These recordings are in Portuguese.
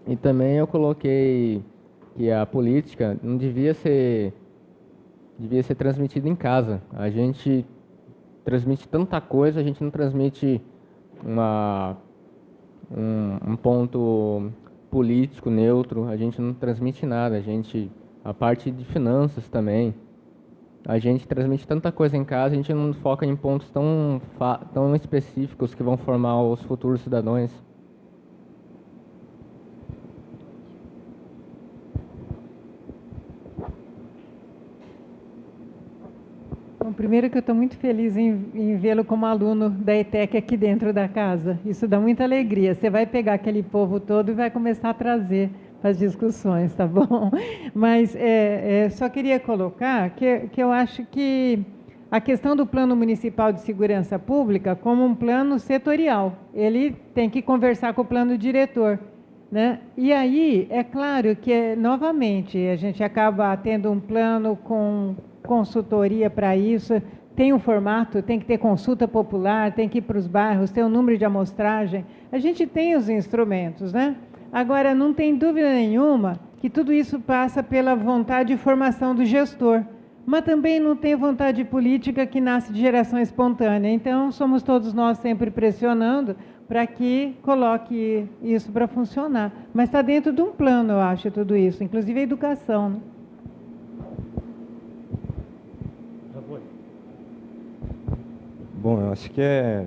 E também eu coloquei que a política não devia ser transmitida em casa. A gente transmite tanta coisa, a gente não transmite uma, um ponto político neutro, a gente não transmite nada, a parte de finanças também, a gente transmite tanta coisa em casa, a gente não foca em pontos tão específicos que vão formar os futuros cidadãos. Bom, primeiro que eu estou muito feliz em vê-lo como aluno da ETEC aqui dentro da casa. Isso dá muita alegria. Você vai pegar aquele povo todo e vai começar a trazer para as discussões, tá bom? Mas só queria colocar que eu acho que a questão do Plano Municipal de Segurança Pública como um plano setorial. Ele tem que conversar com o plano diretor, né? E aí, é claro que, novamente, a gente acaba tendo um plano com consultoria para isso, tem um formato, tem que ter consulta popular, tem que ir para os bairros, tem um número de amostragem, a gente tem os instrumentos, né? Agora, não tem dúvida nenhuma que tudo isso passa pela vontade e formação do gestor, mas também não tem vontade política que nasce de geração espontânea, então somos todos nós sempre pressionando para que coloque isso para funcionar, mas está dentro de um plano, eu acho, tudo isso, inclusive a educação, né? Bom, eu acho que é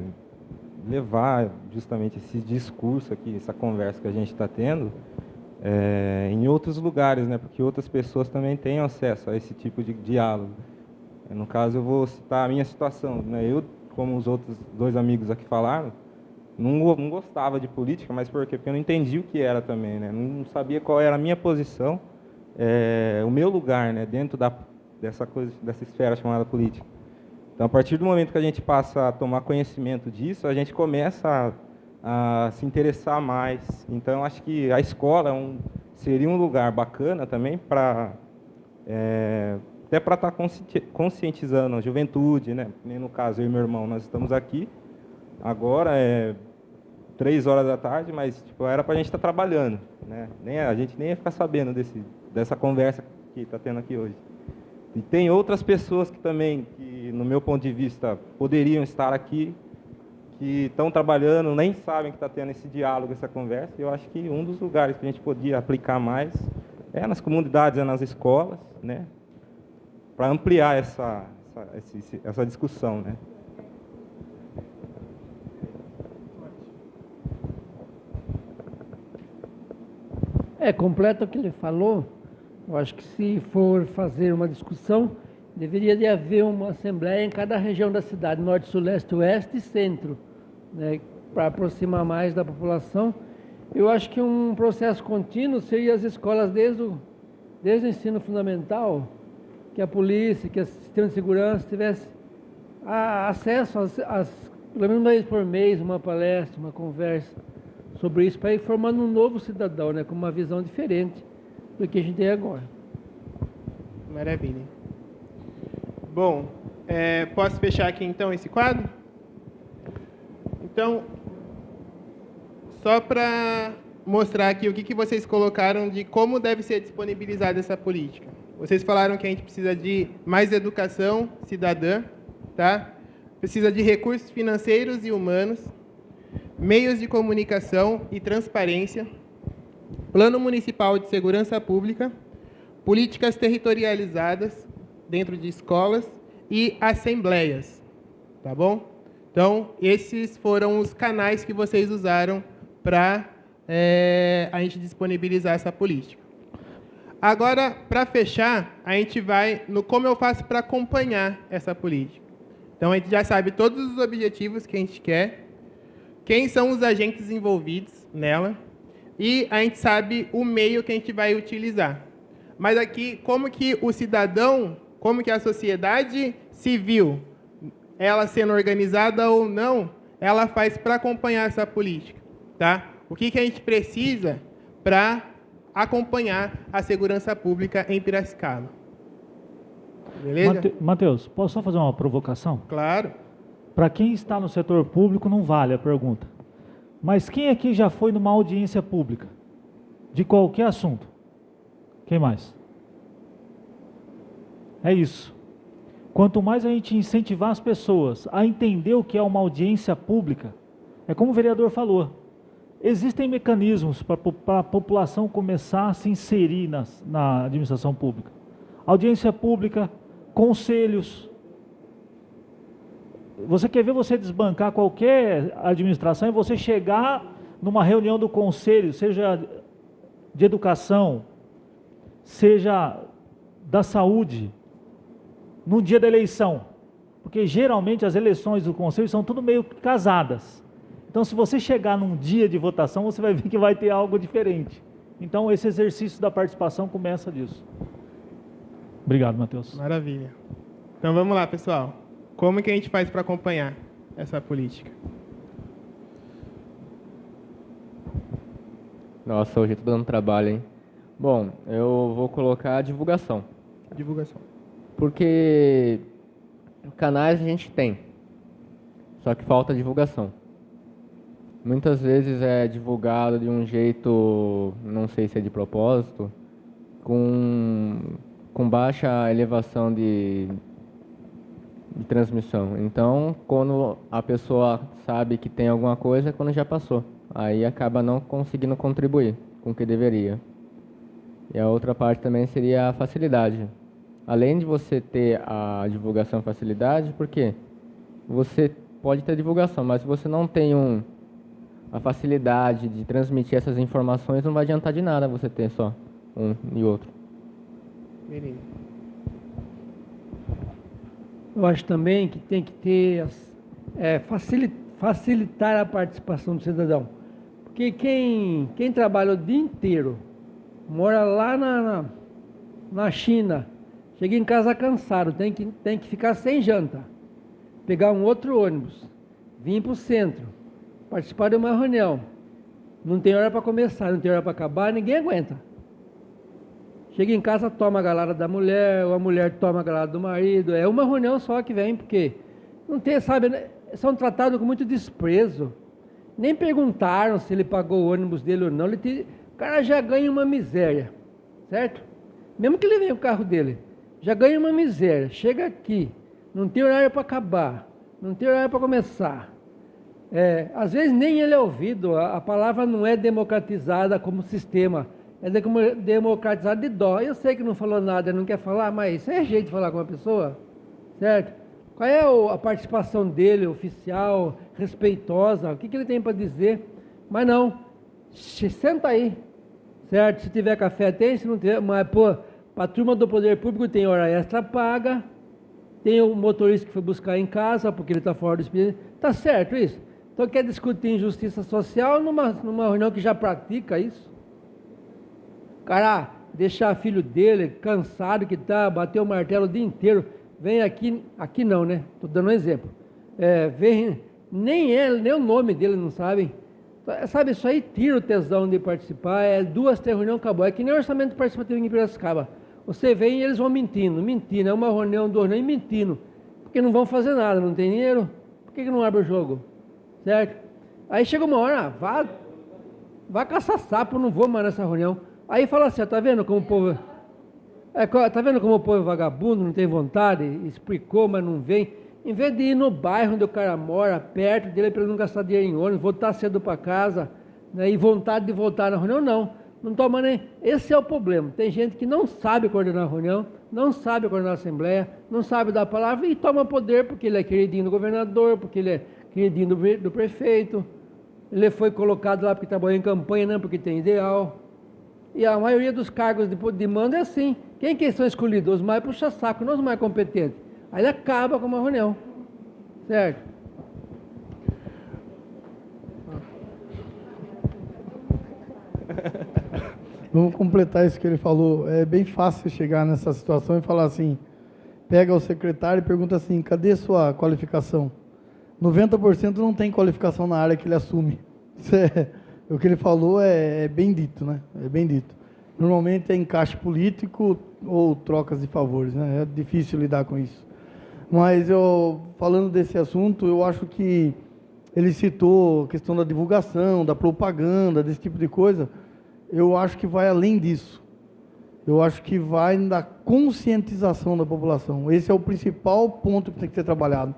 levar justamente esse discurso aqui, essa conversa que a gente está tendo, em outros lugares, né? Porque outras pessoas também têm acesso a esse tipo de diálogo. No caso, eu vou citar a minha situação, né? Eu, como os outros dois amigos aqui falaram, não gostava de política, mas por quê? Porque eu não entendi o que era também, né? Não sabia qual era a minha posição, o meu lugar, né? Dentro dessa coisa, dessa esfera chamada política. Então, a partir do momento que a gente passa a tomar conhecimento disso, a gente começa a se interessar mais. Então, eu acho que a escola seria um lugar bacana também para até para estar conscientizando a juventude, né? Nem no caso, eu e meu irmão, nós estamos aqui. Agora é 3 horas da tarde, mas tipo, era para a gente estar trabalhando, né? A gente nem ia ficar sabendo dessa conversa que está tendo aqui hoje. E tem outras pessoas que também, que no meu ponto de vista, poderiam estar aqui, que estão trabalhando, nem sabem que está tendo esse diálogo, essa conversa. E eu acho que um dos lugares que a gente podia aplicar mais é nas comunidades, é nas escolas, né? Para ampliar essa discussão, né? Completo o que ele falou. Eu acho que se for fazer uma discussão, deveria de haver uma assembleia em cada região da cidade, norte, sul, leste, oeste e centro, né, para aproximar mais da população. Eu acho que um processo contínuo seria as escolas desde o ensino fundamental, que a polícia, que o sistema de segurança tivesse acesso pelo menos uma vez por mês, uma palestra, uma conversa sobre isso, para ir formando um novo cidadão, né, com uma visão diferente do que a gente tem agora. Maravilha. Bom, posso fechar aqui então esse quadro? Então, só para mostrar aqui o que vocês colocaram de como deve ser disponibilizada essa política. Vocês falaram que a gente precisa de mais educação cidadã, tá? Precisa de recursos financeiros e humanos, meios de comunicação e transparência, Plano Municipal de Segurança Pública, políticas territorializadas dentro de escolas e assembleias, tá bom? Então, esses foram os canais que vocês usaram para a gente disponibilizar essa política. Agora, para fechar, a gente vai no como eu faço para acompanhar essa política. Então, a gente já sabe todos os objetivos que a gente quer, quem são os agentes envolvidos nela, e a gente sabe o meio que a gente vai utilizar. Mas aqui, como que o cidadão, como que a sociedade civil, ela sendo organizada ou não, ela faz para acompanhar essa política, tá? O que a gente precisa para acompanhar a segurança pública em Piracicaba? Beleza? Matheus, posso só fazer uma provocação? Claro. Para quem está no setor público, não vale a pergunta. Mas quem aqui já foi numa audiência pública? de qualquer assunto. Quem mais? É isso. Quanto mais a gente incentivar as pessoas a entender o que é uma audiência pública, é como o vereador falou, existem mecanismos para a população começar a se inserir na administração pública. Audiência pública, conselhos. Você quer ver você desbancar qualquer administração e você chegar numa reunião do conselho, seja de educação, seja da saúde, no dia da eleição, porque geralmente as eleições do conselho são tudo meio casadas. Então, se você chegar num dia de votação, você vai ver que vai ter algo diferente. Então, esse exercício da participação começa disso. Obrigado, Matheus. Maravilha. Então vamos lá, pessoal. Como que a gente faz para acompanhar essa política? Nossa, hoje eu tô dando trabalho, hein? Bom, eu vou colocar a divulgação. Divulgação. Porque canais a gente tem, só que falta divulgação. Muitas vezes é divulgado de um jeito, não sei se é de propósito, com baixa elevação de transmissão. Então, quando a pessoa sabe que tem alguma coisa, é quando já passou. Aí acaba não conseguindo contribuir com o que deveria. E a outra parte também seria a facilidade. Além de você ter a divulgação e facilidade, porque você pode ter divulgação, mas se você não tem a facilidade de transmitir essas informações, não vai adiantar de nada você ter só um e outro. Beleza. Eu acho também que tem que ter, facilitar a participação do cidadão. Porque quem trabalha o dia inteiro, mora lá na China, chega em casa cansado, tem que ficar sem janta, pegar um outro ônibus, vir para o centro, participar de uma reunião, não tem hora para começar, não tem hora para acabar, ninguém aguenta. Chega em casa, toma a galada da mulher, ou a mulher toma a galada do marido, é uma reunião só que vem, porque não tem, sabe, são tratados com muito desprezo. Nem perguntaram se ele pagou o ônibus dele ou não, o cara já ganha uma miséria, certo? Mesmo que ele venha o carro dele, já ganha uma miséria, chega aqui, não tem horário para acabar, não tem horário para começar. Às vezes nem ele é ouvido, a palavra não é democratizada como sistema, é democratizada de dó. Eu sei que não falou nada, não quer falar, mas isso é jeito de falar com uma pessoa, certo? Qual é a participação dele, oficial, respeitosa, o que ele tem para dizer? Mas não, senta aí, certo? Se tiver café tem, se não tiver, mas pô, para a turma do poder público tem hora extra paga, tem o motorista que foi buscar em casa porque ele está fora do expediente, tá certo isso? Então quer discutir injustiça social numa reunião que já pratica isso? Cara, deixar filho dele cansado que tá, bater o martelo o dia inteiro, vem aqui não, né? Estou dando um exemplo. Nem o nome dele não sabem. Sabe, isso aí tira o tesão de participar, 2, 3 reuniões, acabou. É que nem orçamento participativo em Piracicaba. Você vem e eles vão mentindo, é uma reunião, 2 reuniões, mentindo. Porque não vão fazer nada, não tem dinheiro, por que não abre o jogo? Certo? Aí chega uma hora, vá caçar sapo, não vou mais nessa reunião. Aí fala assim, tá vendo como o povo... tá vendo como o povo é vagabundo, não tem vontade, explicou, mas não vem. Em vez de ir no bairro onde o cara mora, perto dele, para ele não gastar dinheiro em ônibus, voltar cedo para casa, né, e vontade de voltar na reunião, não toma nem... Esse é o problema. Tem gente que não sabe coordenar a reunião, não sabe coordenar a assembleia, não sabe dar a palavra e toma poder porque ele é queridinho do governador, porque ele é queridinho do prefeito, ele foi colocado lá porque trabalhou em campanha, não porque tem ideal. E a maioria dos cargos de mando é assim. Quem que são escolhidos? Os mais puxa-saco, não os mais competentes. Aí ele acaba com uma reunião. Certo? Vamos completar isso que ele falou. É bem fácil chegar nessa situação e falar assim, pega o secretário e pergunta assim, cadê sua qualificação? 90% não tem qualificação na área que ele assume. O que ele falou é bem dito, né? É bem dito. Normalmente é encaixe político ou trocas de favores, né? É difícil lidar com isso. Mas falando desse assunto, eu acho que ele citou a questão da divulgação, da propaganda, desse tipo de coisa. eu acho que vai além disso. Eu acho que vai na conscientização da população. Esse é o principal ponto que tem que ser trabalhado.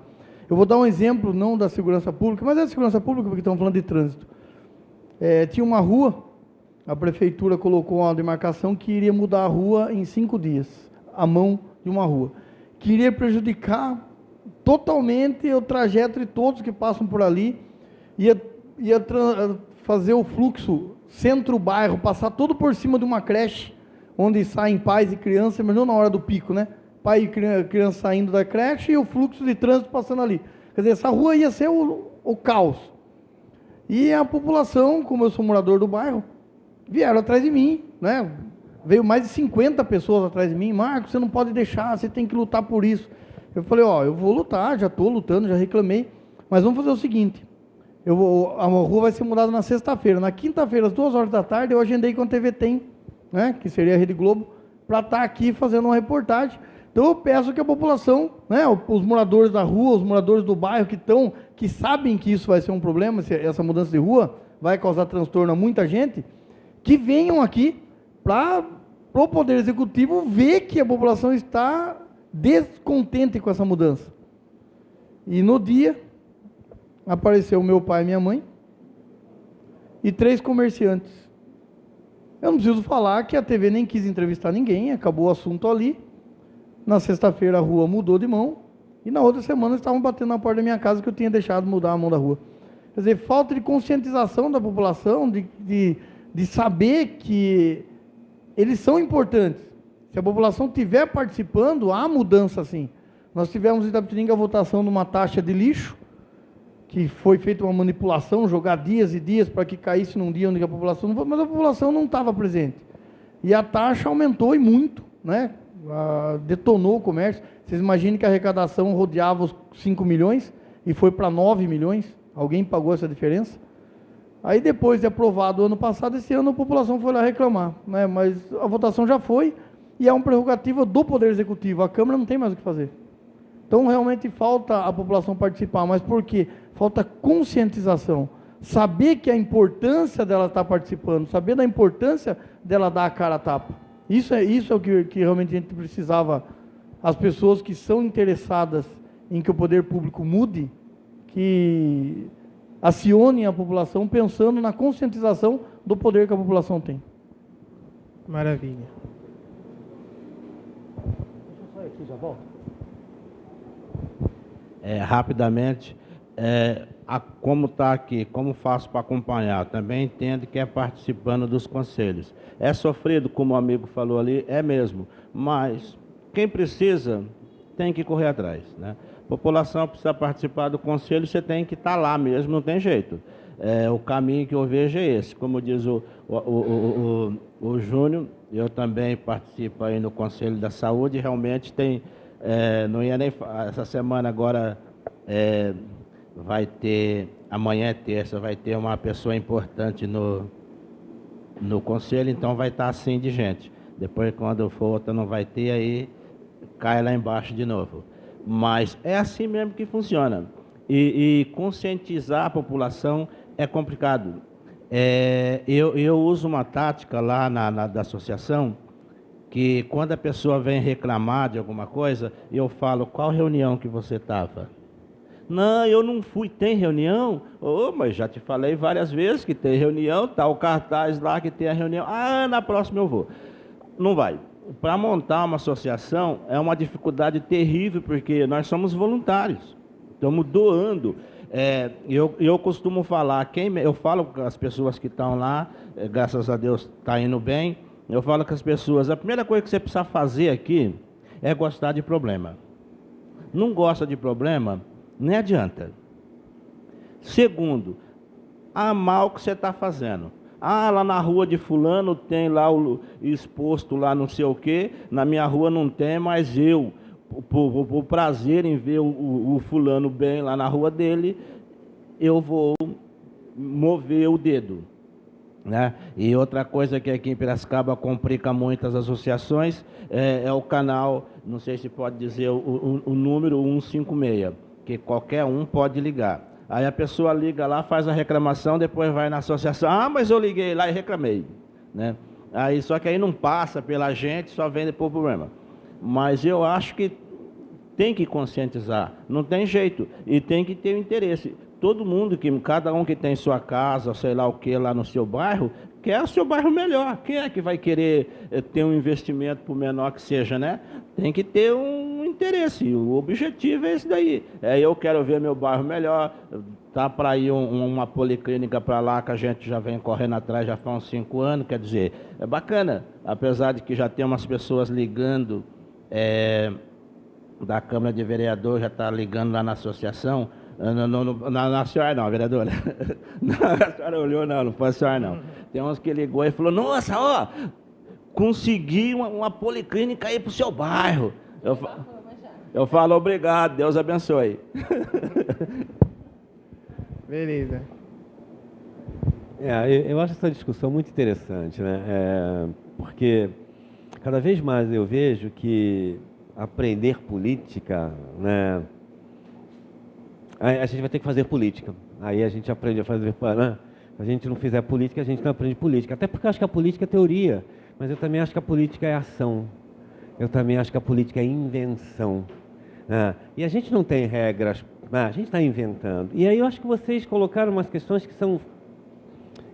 Eu vou dar um exemplo, não da segurança pública, mas é da segurança pública, porque estamos falando de trânsito. Tinha uma rua, a prefeitura colocou uma demarcação que iria mudar a rua em 5 dias, a mão de uma rua. Que iria prejudicar totalmente o trajeto de todos que passam por ali, ia fazer o fluxo centro-bairro, passar todo por cima de uma creche, onde saem pais e crianças, mas não na hora do pico, né? Pai e criança saindo da creche e o fluxo de trânsito passando ali. Quer dizer, essa rua ia ser o caos. E a população, como eu sou morador do bairro, vieram atrás de mim, né? Veio mais de 50 pessoas atrás de mim. Marcos, você não pode deixar, você tem que lutar por isso. Eu falei, eu vou lutar, já estou lutando, já reclamei, mas vamos fazer o seguinte, a rua vai ser mudada na sexta-feira. Na quinta-feira, às 2h da tarde, eu agendei com a TV Tem, né, que seria a Rede Globo, para estar aqui fazendo uma reportagem. Então eu peço que a população, né, os moradores da rua, os moradores do bairro que sabem que isso vai ser um problema, essa mudança de rua vai causar transtorno a muita gente, que venham aqui para o Poder Executivo ver que a população está descontente com essa mudança. E no dia, apareceu meu pai e minha mãe e 3 comerciantes. Eu não preciso falar que a TV nem quis entrevistar ninguém, acabou o assunto ali. Na sexta-feira a rua mudou de mão e na outra semana estavam batendo na porta da minha casa que eu tinha deixado mudar a mão da rua. Quer dizer, falta de conscientização da população, de saber que eles são importantes. Se a população estiver participando, há mudança sim. Nós tivemos em Itapetininga a votação de uma taxa de lixo, que foi feita uma manipulação, jogar dias e dias para que caísse num dia onde a população não foi, mas a população não estava presente. E a taxa aumentou e muito, né? Detonou o comércio. Vocês imaginem que a arrecadação rodeava os 5 milhões e foi para 9 milhões. Alguém pagou essa diferença? Aí depois de aprovado o ano passado, esse ano a população foi lá reclamar, né? Mas a votação já foi e é uma prerrogativa do Poder Executivo. A Câmara não tem mais o que fazer. Então realmente falta a população participar, mas por quê? Falta conscientização. Saber que a importância dela estar participando, saber da importância dela dar a cara a tapa. Isso é o que realmente a gente precisava. As pessoas que são interessadas em que o poder público mude, que acionem a população pensando na conscientização do poder que a população tem. Maravilha. Deixa eu sair aqui, já volto. Rapidamente, como está aqui, como faço para acompanhar? Também entendo que é participando dos conselhos. É sofrido, como o amigo falou ali, é mesmo, mas quem precisa tem que correr atrás, né? A população precisa participar do conselho, você tem que estar lá mesmo, não tem jeito. O caminho que eu vejo é esse. Como diz o Júnior, eu também participo aí no Conselho da Saúde, realmente tem... não ia nem... Essa semana agora vai ter... Amanhã é terça, vai ter uma pessoa importante no Conselho, então vai estar assim de gente. Depois, quando for outra, não vai ter, aí cai lá embaixo de novo. Mas é assim mesmo que funciona. E conscientizar a população é complicado. Eu uso uma tática lá da associação, que quando a pessoa vem reclamar de alguma coisa, eu falo, qual reunião que você estava? Não, eu não fui. Tem reunião? Mas já te falei várias vezes que tem reunião, tá o cartaz lá que tem a reunião. Na próxima eu vou. Não vai. Para montar uma associação é uma dificuldade terrível, porque nós somos voluntários, estamos doando. Eu costumo falar, eu falo com as pessoas que estão lá, graças a Deus está indo bem, eu falo com as pessoas, a primeira coisa que você precisa fazer aqui é gostar de problema. Não gosta de problema, nem adianta. Segundo, amar o que você está fazendo. Lá na rua de fulano tem lá o exposto lá não sei o quê, na minha rua não tem, mas eu, por prazer em ver o fulano bem lá na rua dele, eu vou mover o dedo, né? E outra coisa que aqui em Piracicaba complica muitas associações é o canal, não sei se pode dizer o número 156, que qualquer um pode ligar. Aí a pessoa liga lá, faz a reclamação, depois vai na associação. Mas eu liguei lá e reclamei. né? Aí, só que aí não passa pela gente, só vem depois o problema. Mas eu acho que tem que conscientizar, não tem jeito, e tem que ter o interesse. Todo mundo, cada um que tem sua casa, sei lá o que, lá no seu bairro, quer o seu bairro melhor. Quem é que vai querer ter um investimento, por menor que seja, né? Tem que ter um interesse, o objetivo é esse daí. Eu quero ver meu bairro melhor, tá para ir uma policlínica para lá, que a gente já vem correndo atrás já faz uns 5 anos, quer dizer, é bacana, apesar de que já tem umas pessoas ligando, da Câmara de Vereadores, já está ligando lá na associação, na senhora não, vereadora. Não, a senhora olhou, não foi a senhora não. Tem uns que ligou e falou, nossa, ó, consegui uma policlínica aí para o seu bairro. Eu falo, obrigado, Deus abençoe. Beleza. Eu acho essa discussão muito interessante, né? Porque cada vez mais eu vejo que aprender política, né? A gente vai ter que fazer política. Aí a gente aprende a fazer, né? Se a gente não fizer política, a gente não aprende política. Até porque eu acho que a política é teoria, mas eu também acho que a política é ação. Eu também acho que a política é invenção. Né? E a gente não tem regras, né? A gente está inventando. E aí eu acho que vocês colocaram umas questões que são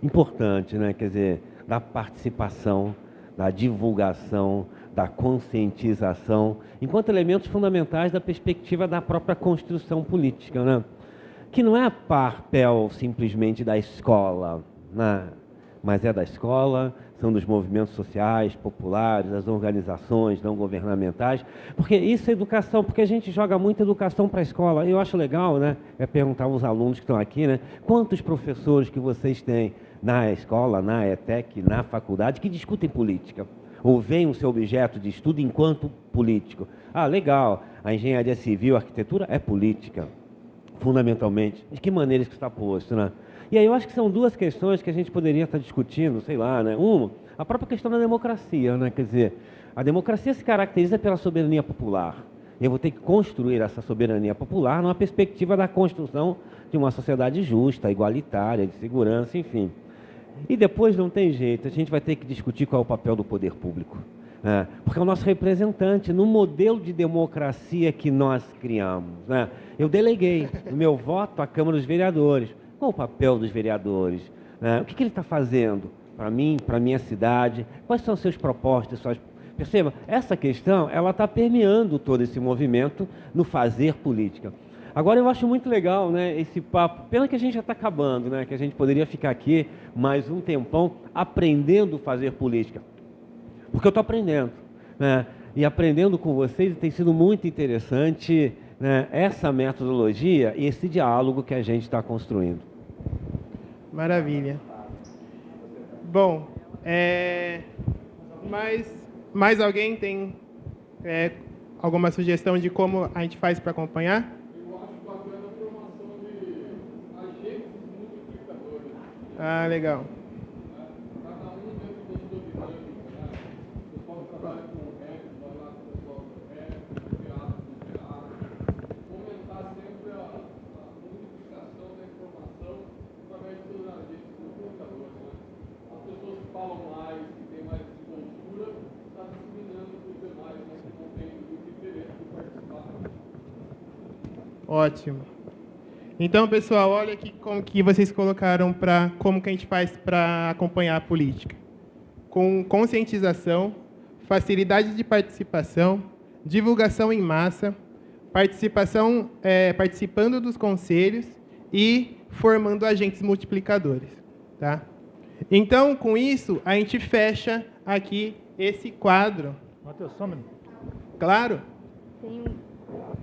importantes, né? Quer dizer, da participação, da divulgação, da conscientização, enquanto elementos fundamentais da perspectiva da própria construção política, né? Que não é papel simplesmente da escola, né? Mas é da escola, são dos movimentos sociais, populares, das organizações não governamentais, porque isso é educação, porque a gente joga muita educação para a escola. Eu acho legal, né? Perguntar aos alunos que estão aqui, né? Quantos professores que vocês têm na escola, na ETEC, na faculdade, que discutem política? Ou veem o seu objeto de estudo enquanto político. Ah, legal, a engenharia civil, a arquitetura é política, fundamentalmente. De que maneira isso está posto, né? E aí eu acho que são duas questões que a gente poderia estar discutindo, sei lá, né? Uma, a própria questão da democracia, né? Quer dizer, a democracia se caracteriza pela soberania popular. Eu vou ter que construir essa soberania popular numa perspectiva da construção de uma sociedade justa, igualitária, de segurança, enfim. E depois não tem jeito, a gente vai ter que discutir qual é o papel do poder público. Né? Porque é o nosso representante no modelo de democracia que nós criamos. Né? Eu deleguei o meu voto à Câmara dos Vereadores. Qual o papel dos vereadores? Né? O que ele está fazendo para mim, para a minha cidade? Quais são as suas propostas? Perceba, essa questão ela está permeando todo esse movimento no fazer política. Agora eu acho muito legal, né, esse papo, pena que a gente já está acabando, né, que a gente poderia ficar aqui mais um tempão aprendendo a fazer política, porque eu estou aprendendo, né, e aprendendo com vocês tem sido muito interessante, né, essa metodologia e esse diálogo que a gente está construindo. Maravilha. Bom, mais alguém tem alguma sugestão de como a gente faz para acompanhar? Ah, legal. Ótimo. Então, pessoal, olha aqui como que vocês colocaram como que a gente faz para acompanhar a política. Com conscientização, facilidade de participação, divulgação em massa, participando dos conselhos e formando agentes multiplicadores. Tá? Então, com isso, a gente fecha aqui esse quadro. Matheus, só um minuto. Claro. Tem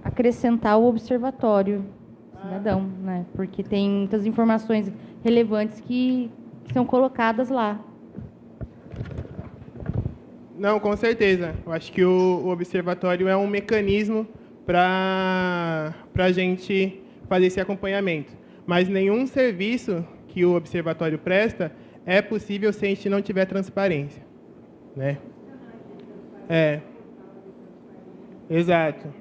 acrescentar o observatório cidadão, né? Porque tem muitas informações relevantes que são colocadas lá. Não, com certeza. Eu acho que o observatório é um mecanismo para a gente fazer esse acompanhamento. Mas nenhum serviço que o observatório presta é possível se a gente não tiver transparência, né? Exato.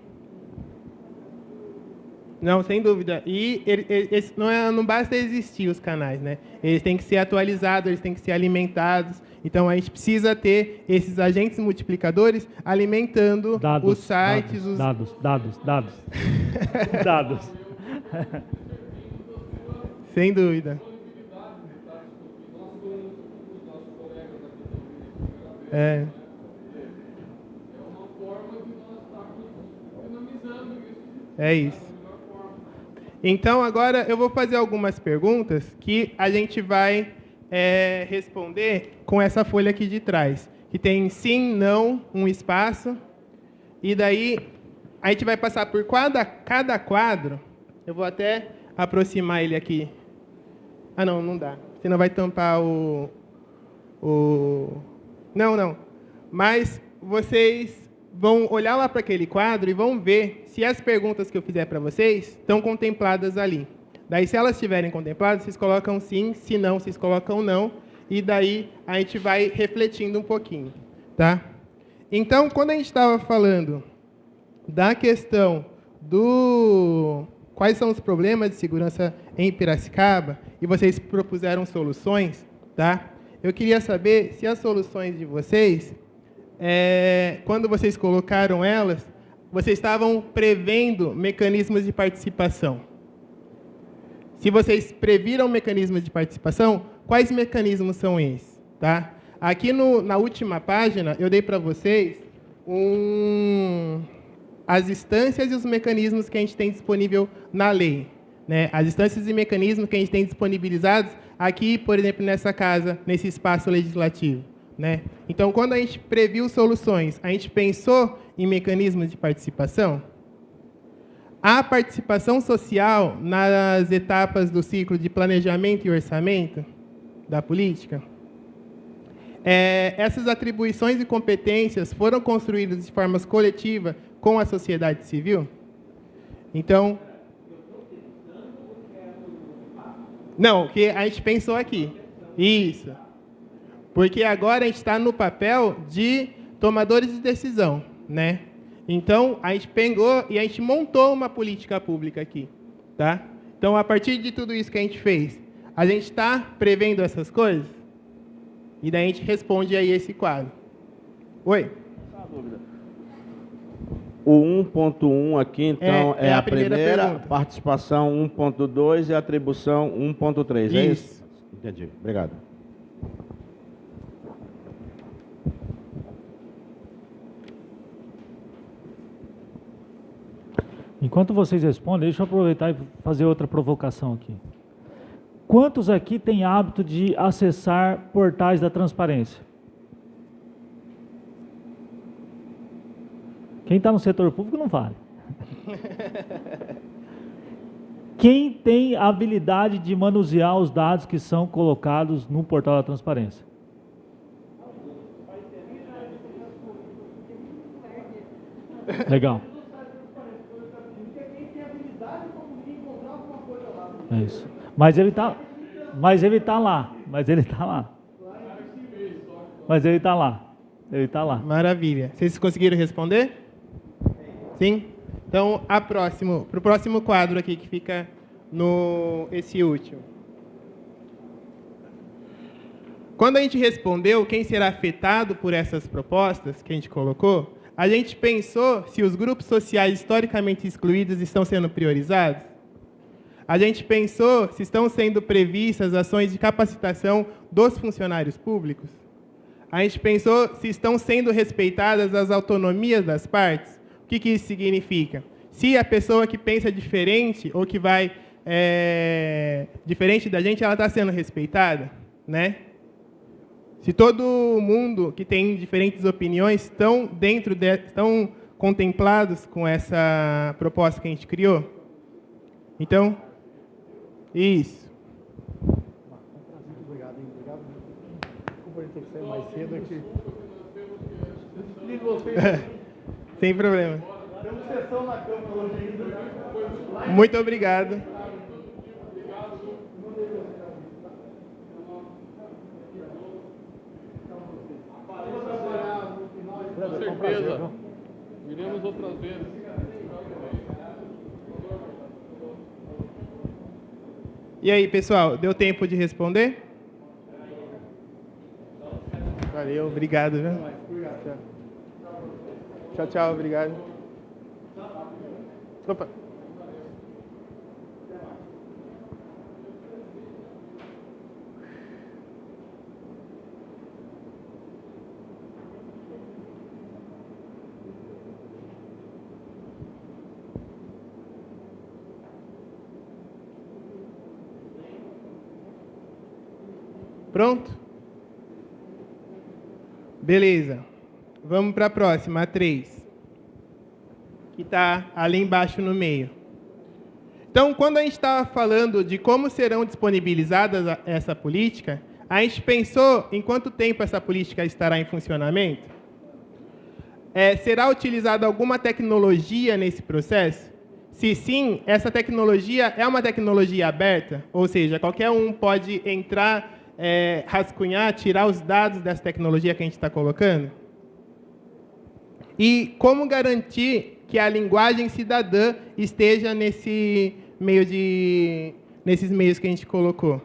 Não, sem dúvida. E não basta existir os canais, né? Eles têm que ser atualizados, eles têm que ser alimentados. Então, a gente precisa ter esses agentes multiplicadores alimentando os sites. Dados. Sem dúvida. É isso. Então, agora eu vou fazer algumas perguntas que a gente vai responder com essa folha aqui de trás, que tem sim, não, um espaço. E daí, a gente vai passar por cada quadro. Eu vou até aproximar ele aqui. Ah, não dá. Senão vai tampar o... Não. Mas vocês vão olhar lá para aquele quadro e vão ver se as perguntas que eu fizer para vocês estão contempladas ali. Daí, se elas estiverem contempladas, vocês colocam sim, se não, vocês colocam não, e daí a gente vai refletindo um pouquinho, tá? Então, quando a gente estava falando da questão do quais são os problemas de segurança em Piracicaba, e vocês propuseram soluções, tá? Eu queria saber se as soluções de vocês, quando vocês colocaram elas, vocês estavam prevendo mecanismos de participação. Se vocês previram mecanismos de participação, quais mecanismos são esses? Tá? Aqui na última página, eu dei para vocês as instâncias e os mecanismos que a gente tem disponível na lei. Né? As instâncias e mecanismos que a gente tem disponibilizados aqui, por exemplo, nessa casa, nesse espaço legislativo. Né? Então, quando a gente previu soluções, a gente pensou em mecanismos de participação? A participação social nas etapas do ciclo de planejamento e orçamento da política, essas atribuições e competências foram construídas de forma coletiva com a sociedade civil? Então, não, o que a gente pensou aqui. Isso. Porque agora a gente está no papel de tomadores de decisão, né? Então, a gente pegou e a gente montou uma política pública aqui, tá? Então, a partir de tudo isso que a gente fez, a gente está prevendo essas coisas? E daí a gente responde aí esse quadro. Oi? O 1.1 aqui, então, é a primeira participação 1.2 e a atribuição 1.3, é isso? Entendi. Obrigado. Enquanto vocês respondem, deixa eu aproveitar e fazer outra provocação aqui. Quantos aqui têm hábito de acessar portais da transparência? Quem está no setor público não vale. Quem tem a habilidade de manusear os dados que são colocados no portal da transparência? Legal. É isso. Mas ele está lá. Maravilha. Vocês conseguiram responder? Sim? Então, para o próximo quadro aqui, que fica esse último. Quando a gente respondeu quem será afetado por essas propostas que a gente colocou, a gente pensou se os grupos sociais historicamente excluídos estão sendo priorizados. A gente pensou se estão sendo previstas ações de capacitação dos funcionários públicos. A gente pensou se estão sendo respeitadas as autonomias das partes. O que isso significa? Se a pessoa que pensa diferente ou que vai diferente da gente, ela está sendo respeitada, né? Se todo mundo que tem diferentes opiniões estão estão contemplados com essa proposta que a gente criou? Então, isso. Obrigado. Desculpa, a gente tem que sair mais cedo aqui. Sem problema. Temos sessão na Câmara hoje ainda. Muito obrigado. Com certeza. Viremos outras vezes. E aí, pessoal, deu tempo de responder? Valeu, obrigado. Viu? Tchau, tchau, obrigado. Opa. Pronto? Beleza. Vamos para a próxima, a 3. Que está ali embaixo no meio. Então, quando a gente estava falando de como serão disponibilizadas essa política, a gente pensou em quanto tempo essa política estará em funcionamento? Será utilizada alguma tecnologia nesse processo? Se sim, essa tecnologia é uma tecnologia aberta, ou seja, qualquer um pode entrar, rascunhar, tirar os dados dessa tecnologia que a gente está colocando? E como garantir que a linguagem cidadã esteja nesses meios que a gente colocou?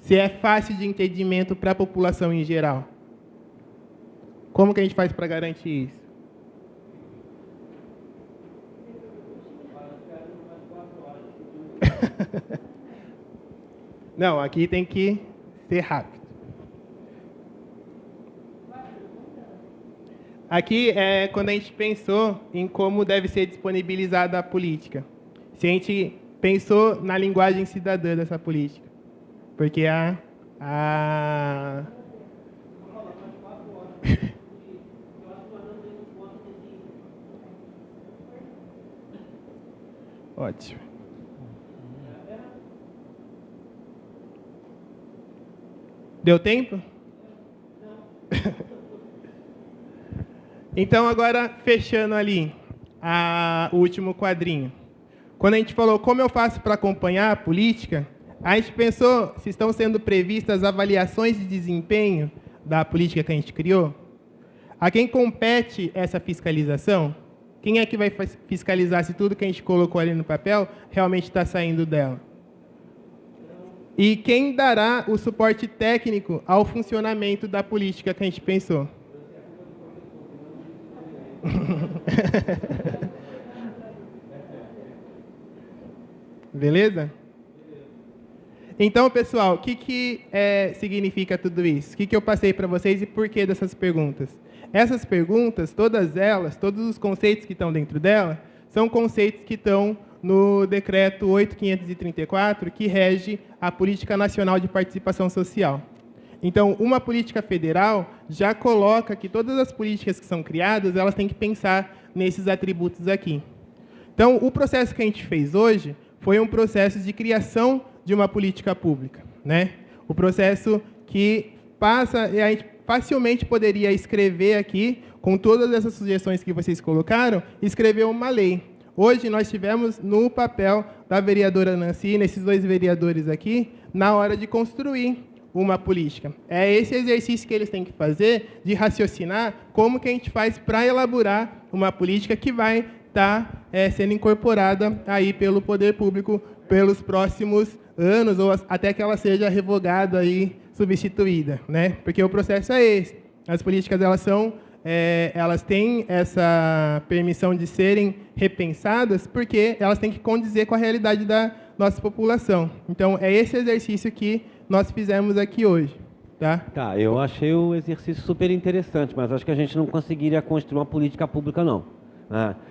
Se é fácil de entendimento para a população em geral. Como que a gente faz para garantir isso? Não, aqui tem que ser rápido. Aqui é quando a gente pensou em como deve ser disponibilizada a política. Se a gente pensou na linguagem cidadã dessa política. Porque Ótimo. Deu tempo? Então, agora, fechando ali o último quadrinho. Quando a gente falou como eu faço para acompanhar a política, a gente pensou se estão sendo previstas avaliações de desempenho da política que a gente criou. A quem compete essa fiscalização? Quem é que vai fiscalizar se tudo que a gente colocou ali no papel realmente está saindo dela? E quem dará o suporte técnico ao funcionamento da política que a gente pensou? Beleza? Então, pessoal, o que significa tudo isso? O que eu passei para vocês e por que dessas perguntas? Essas perguntas, todas elas, todos os conceitos que estão dentro dela, são conceitos que estão no Decreto 8.534, que rege a Política Nacional de Participação Social. Então, uma política federal já coloca que todas as políticas que são criadas, elas têm que pensar nesses atributos aqui. Então, o processo que a gente fez hoje foi um processo de criação de uma política pública, né? O processo que passa, e a gente facilmente poderia escrever aqui, com todas essas sugestões que vocês colocaram, escrever uma lei. Hoje nós tivemos no papel da vereadora Nancy, nesses dois vereadores aqui, na hora de construir uma política. É esse exercício que eles têm que fazer, de raciocinar como que a gente faz para elaborar uma política que vai estar sendo incorporada aí pelo poder público pelos próximos anos, ou até que ela seja revogada aí, substituída, né? Porque o processo é esse. As políticas, elas têm essa permissão de serem repensadas porque elas têm que condizer com a realidade da nossa população. Então, é esse exercício que nós fizemos aqui hoje. Tá, eu achei o exercício super interessante, mas acho que a gente não conseguiria construir uma política pública, não.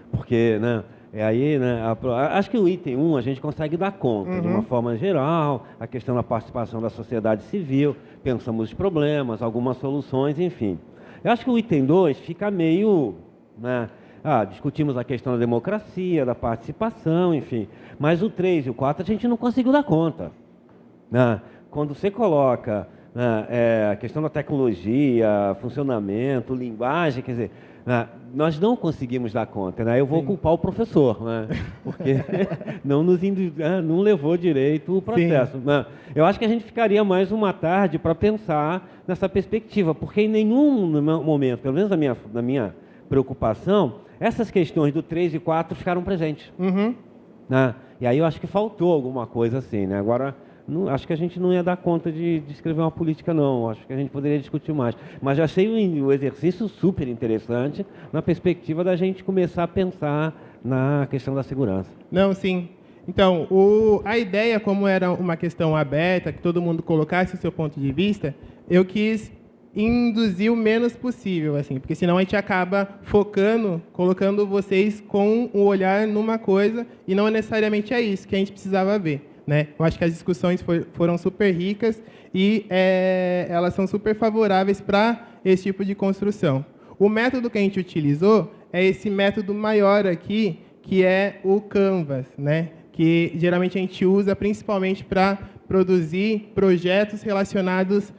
Porque, né, acho que o item 1 a gente consegue dar conta, de uma forma geral, a questão da participação da sociedade civil, pensamos os problemas, algumas soluções, enfim. Eu acho que o item 2 fica meio, né, discutimos a questão da democracia, da participação, enfim. Mas o 3 e o 4 a gente não conseguiu dar conta. Né? Quando você coloca a questão da tecnologia, funcionamento, linguagem, quer dizer, nós não conseguimos dar conta. Né? Eu vou culpar o professor, né? Porque não levou direito o processo. Né? Eu acho que a gente ficaria mais uma tarde para pensar nessa perspectiva, porque em nenhum momento, pelo menos na minha preocupação, essas questões do 3 e 4 ficaram presentes. Né? E aí eu acho que faltou alguma coisa assim. Né? Agora, acho que a gente não ia dar conta de escrever uma política, não. Acho que a gente poderia discutir mais. Mas já achei o exercício super interessante na perspectiva da gente começar a pensar na questão da segurança. Não, sim. Então, a ideia, como era uma questão aberta, que todo mundo colocasse o seu ponto de vista, eu quis induzir o menos possível, assim, porque senão a gente acaba focando, colocando vocês com o olhar numa coisa, e não necessariamente é isso que a gente precisava ver, né? Eu acho que as discussões foram super ricas e elas são super favoráveis para esse tipo de construção. O método que a gente utilizou é esse método maior aqui, que é o Canvas, né? Que geralmente a gente usa principalmente para produzir projetos relacionados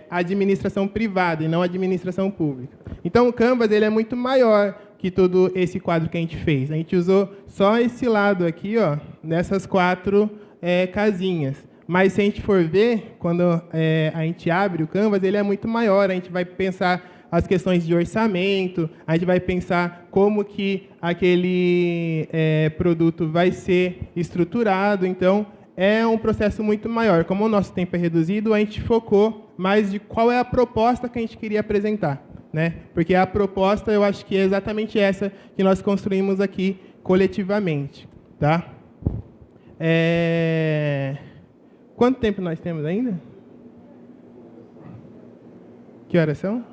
à administração privada e não à administração pública. Então, o Canvas ele é muito maior que todo esse quadro que a gente fez. A gente usou só esse lado aqui, ó, nessas 4 casinhas. Mas, se a gente for ver, quando a gente abre o Canvas, ele é muito maior. A gente vai pensar as questões de orçamento, a gente vai pensar como que aquele produto vai ser estruturado. Então, é um processo muito maior. Como o nosso tempo é reduzido, a gente focou mais de qual é a proposta que a gente queria apresentar, né? Porque a proposta, eu acho que é exatamente essa que nós construímos aqui coletivamente, tá? Quanto tempo nós temos ainda? Que horas são?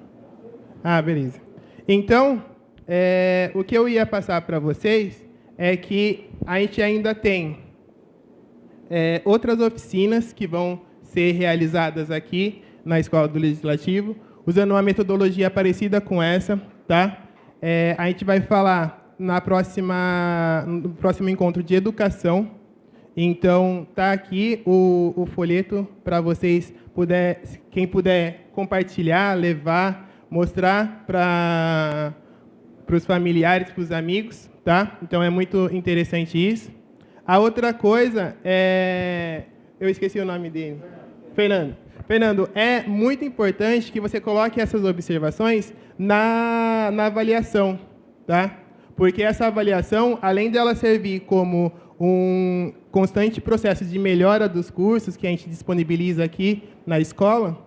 Ah, beleza. Então, o que eu ia passar para vocês é que a gente ainda tem outras oficinas que vão ser realizadas aqui na Escola do Legislativo, usando uma metodologia parecida com essa, tá? A gente vai falar no próximo encontro de educação. Então, tá aqui o folheto para vocês, quem puder compartilhar, levar, mostrar para os familiares, para os amigos, tá? Então, é muito interessante isso. A outra coisa eu esqueci o nome dele. Fernando. Fernando, é muito importante que você coloque essas observações na avaliação, tá? Porque essa avaliação, além dela servir como um constante processo de melhora dos cursos que a gente disponibiliza aqui na escola,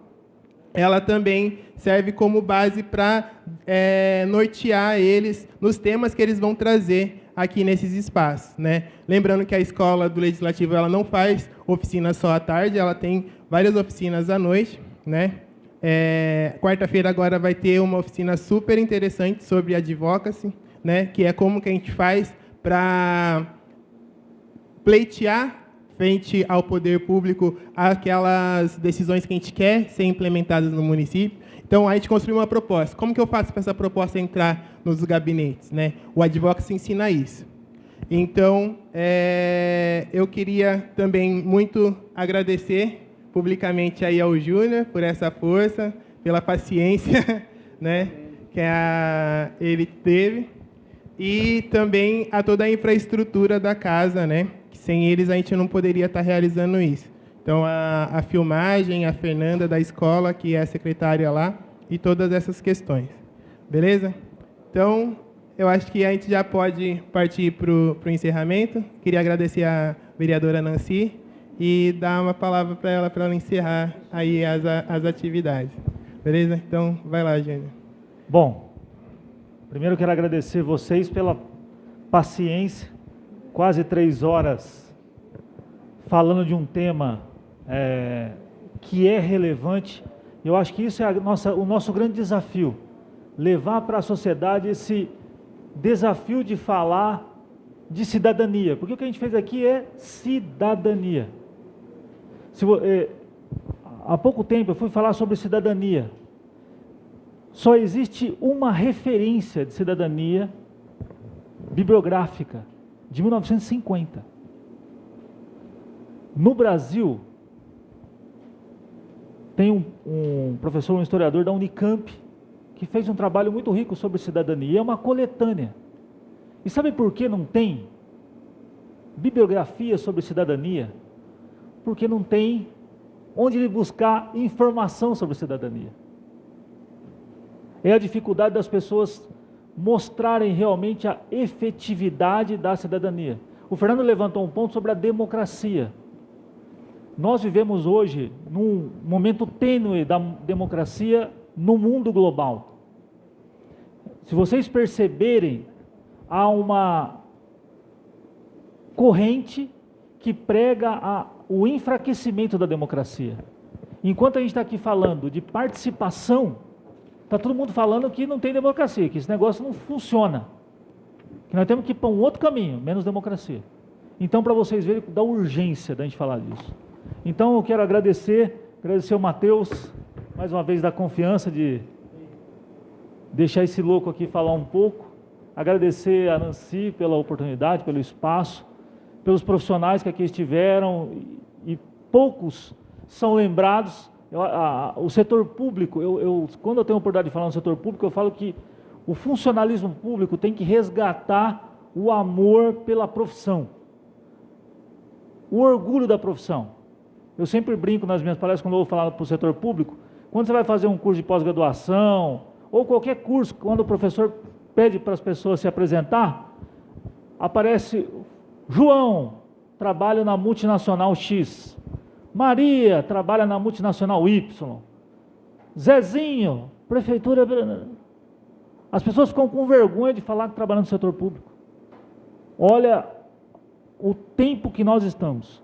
ela também serve como base para nortear eles nos temas que eles vão trazer aqui nesses espaços, né? Lembrando que a Escola do Legislativo ela não faz oficina só à tarde, ela tem várias oficinas à noite, né? Quarta-feira agora vai ter uma oficina super interessante sobre advocacy, né? Que é como que a gente faz para pleitear frente ao poder público aquelas decisões que a gente quer ser implementadas no município. Então, a gente construiu uma proposta. Como que eu faço para essa proposta entrar nos gabinetes, né? O advocacy ensina isso. Então, eu queria também muito agradecer publicamente aí ao Júnior por essa força, pela paciência, né, que ele teve, e também a toda a infraestrutura da casa, né? Que sem eles a gente não poderia estar realizando isso. Então, a filmagem, a Fernanda da escola, que é a secretária lá, e todas essas questões. Beleza? Então, eu acho que a gente já pode partir para o encerramento. Queria agradecer a vereadora Nancy e dar uma palavra para ela encerrar aí as atividades. Beleza? Então, vai lá, Júnior. Bom, primeiro eu quero agradecer vocês pela paciência, quase 3 horas falando de um tema que é relevante. Eu acho que isso é o nosso grande desafio, levar para a sociedade esse desafio de falar de cidadania, porque o que a gente fez aqui é cidadania. Há pouco tempo eu fui falar sobre cidadania. Só existe uma referência de cidadania bibliográfica, de 1950. No Brasil, tem um professor, um historiador da Unicamp, que fez um trabalho muito rico sobre cidadania, é uma coletânea. E sabe por que não tem bibliografia sobre cidadania? Porque não tem onde buscar informação sobre cidadania. É a dificuldade das pessoas mostrarem realmente a efetividade da cidadania. O Fernando levantou um ponto sobre a democracia. Nós vivemos hoje num momento tênue da democracia no mundo global. Se vocês perceberem, há uma corrente que prega o enfraquecimento da democracia. Enquanto a gente está aqui falando de participação, está todo mundo falando que não tem democracia, que esse negócio não funciona, que nós temos que ir para um outro caminho, menos democracia. Então, para vocês verem da urgência da gente falar disso. Então, eu quero agradecer ao Matheus, mais uma vez, da confiança de deixar esse louco aqui falar um pouco, agradecer a Nancy pela oportunidade, pelo espaço, pelos profissionais que aqui estiveram, e poucos são lembrados. O setor público, quando eu tenho a oportunidade de falar no setor público, eu falo que o funcionalismo público tem que resgatar o amor pela profissão, o orgulho da profissão. Eu sempre brinco nas minhas palestras, quando eu vou falar para o setor público, quando você vai fazer um curso de pós-graduação, ou qualquer curso, quando o professor pede para as pessoas se apresentar, aparece João, trabalha na multinacional X. Maria, trabalha na multinacional Y. Zezinho, prefeitura... As pessoas ficam com vergonha de falar que trabalham no setor público. Olha o tempo que nós estamos.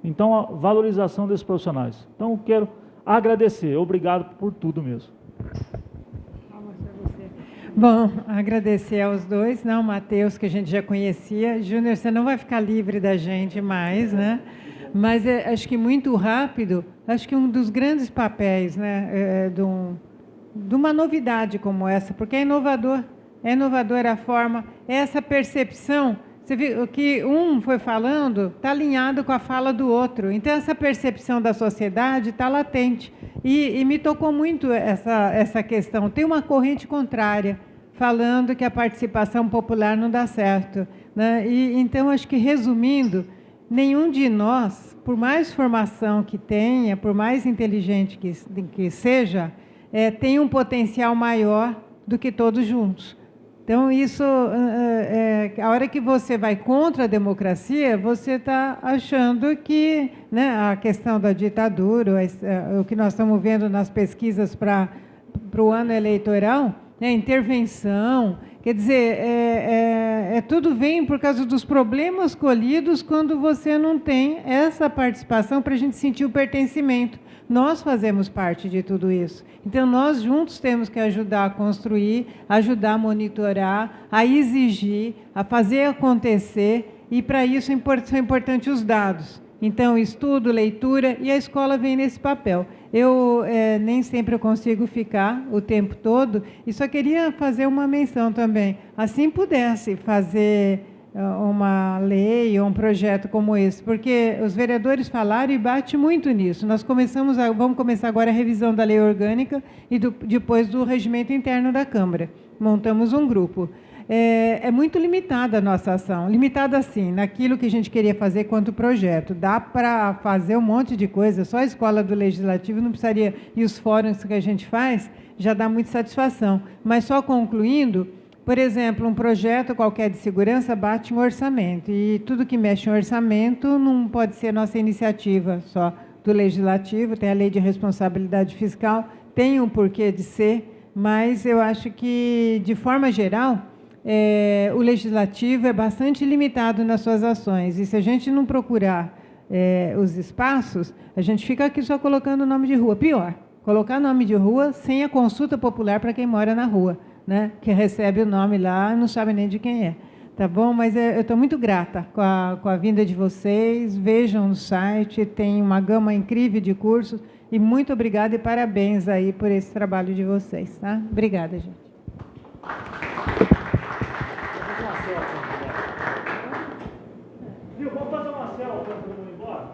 Então, a valorização desses profissionais. Então, quero agradecer. Obrigado por tudo mesmo. Bom, agradecer aos dois, o Matheus, que a gente já conhecia. Júnior, você não vai ficar livre da gente mais, né? Mas acho que muito rápido, acho que um dos grandes papéis, né, de uma novidade como essa, porque é inovadora a forma, essa percepção. Você viu o que um foi falando, está alinhado com a fala do outro. Então, essa percepção da sociedade está latente. E me tocou muito essa questão. Tem uma corrente contrária, falando que a participação popular não dá certo, né? Então, acho que, resumindo, nenhum de nós, por mais formação que tenha, por mais inteligente que seja, tem um potencial maior do que todos juntos. Então, isso, a hora que você vai contra a democracia, você está achando que, né, a questão da ditadura, o que nós estamos vendo nas pesquisas para o ano eleitoral, intervenção, quer dizer, tudo vem por causa dos problemas colhidos quando você não tem essa participação para a gente sentir o pertencimento. Nós fazemos parte de tudo isso. Então, nós juntos temos que ajudar a construir, ajudar a monitorar, a exigir, a fazer acontecer, e para isso são importantes os dados. Então, estudo, leitura, e a escola vem nesse papel. Eu nem sempre eu consigo ficar o tempo todo, e só queria fazer uma menção também. Assim pudesse fazer uma lei ou um projeto como esse, porque os vereadores falaram e bate muito nisso. Nós vamos começar agora a revisão da lei orgânica e depois do regimento interno da Câmara. Montamos um grupo. É muito limitada a nossa ação, limitada assim, naquilo que a gente queria fazer quanto projeto. Dá para fazer um monte de coisa, só a escola do Legislativo não precisaria, e os fóruns que a gente faz, já dá muita satisfação. Mas só concluindo, por exemplo, um projeto qualquer de segurança bate em orçamento, e tudo que mexe em orçamento não pode ser nossa iniciativa só do Legislativo, tem a lei de responsabilidade fiscal, tem um porquê de ser, mas eu acho que, de forma geral, o Legislativo é bastante limitado nas suas ações, e se a gente não procurar os espaços, a gente fica aqui só colocando nome de rua. Pior, colocar nome de rua sem a consulta popular para quem mora na rua, né? Que recebe o nome lá, não sabe nem de quem é. Tá bom? Mas eu estou muito grata com a vinda de vocês. Vejam no site, tem uma gama incrível de cursos. E muito obrigada e parabéns aí por esse trabalho de vocês. Tá? Obrigada, gente. Vamos fazer uma selfie para todo mundo embora?